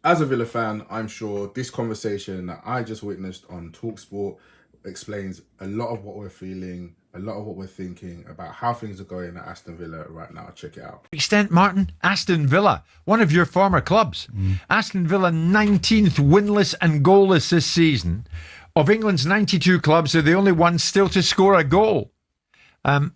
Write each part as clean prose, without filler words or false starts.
As a Villa fan, I'm sure this conversation that I just witnessed on Talksport explains a lot of what we're feeling, a lot of what we're thinking about how things are going at Aston Villa right now. Check it out. Extent, Martin, Aston Villa, one of your former clubs. Aston Villa, 19th winless and goalless this season. Of England's 92 clubs, they're the only ones still to score a goal.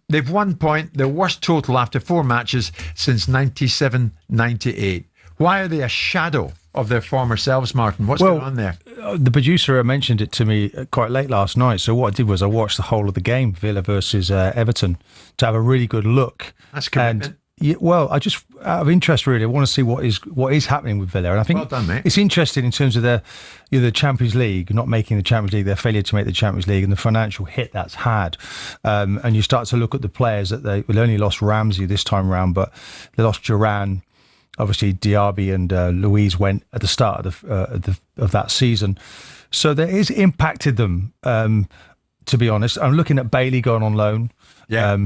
They've 1 point, their worst total after 4 matches since 97-98. Why are they a shadow of their former selves, Martin? What's going on there? The producer mentioned it to me quite late last night. So what I did was I watched the whole of the game, Villa versus Everton, to have a really good look. That's commitment. Well, I just, out of interest, really, I want to see what is happening with Villa. And I think Well done, mate. It's interesting in terms of the Champions League, not making the Champions League, their failure to make the Champions League, and the financial hit that's had. And you start to look at the players that they only lost Ramsey this time around, but they lost Duran. Obviously, Diaby and Louise went at the start of that season. So that has impacted them, to be honest. I'm looking at Bailey going on loan. Yeah.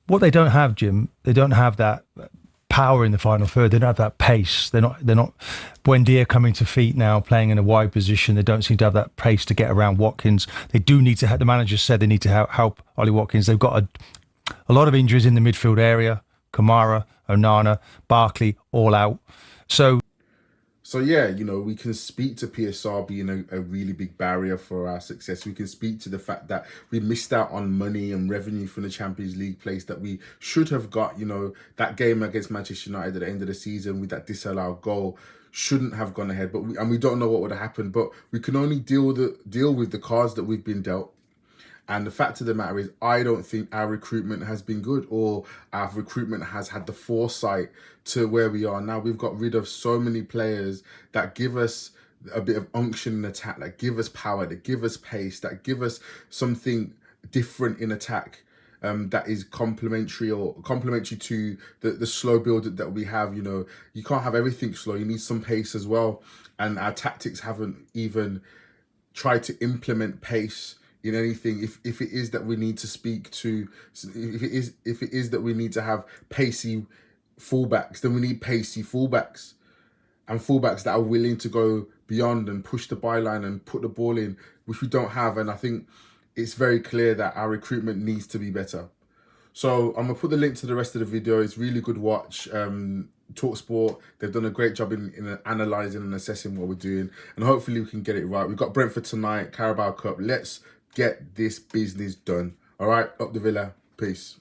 What they don't have, Jim, they don't have that power in the final third. They don't have that pace. They're not Buendia coming to feet now, playing in a wide position. They don't seem to have that pace to get around Watkins. They do need to have, the manager said they need to help Ollie Watkins. They've got a lot of injuries in the midfield area. Kamara, Onana, Barkley, all out. So yeah, we can speak to PSR being a really big barrier for our success. We can speak to the fact that we missed out on money and revenue from the Champions League place that we should have got. That game against Manchester United at the end of the season with that disallowed goal shouldn't have gone ahead. But we don't know what would have happened. But we can only deal with the cards that we've been dealt. And the fact of the matter is, I don't think our recruitment has been good, or our recruitment has had the foresight to where we are now. We've got rid of so many players that give us a bit of unction in attack, that give us power, that give us pace, that give us something different in attack. That is complementary to the slow build that we have. You can't have everything slow. You need some pace as well. And our tactics haven't even tried to implement pace in anything. If it is that we need to speak to, if it is that we need to have pacey fullbacks, then we need pacey fullbacks, and fullbacks that are willing to go beyond and push the byline and put the ball in, which we don't have. And I think it's very clear that our recruitment needs to be better. So I'm gonna put the link to the rest of the video. It's really good watch. Talksport, they've done a great job in analysing and assessing what we're doing, and hopefully we can get it right. We've got Brentford tonight, Carabao Cup. Let's get this business done. All right, up the Villa. Peace.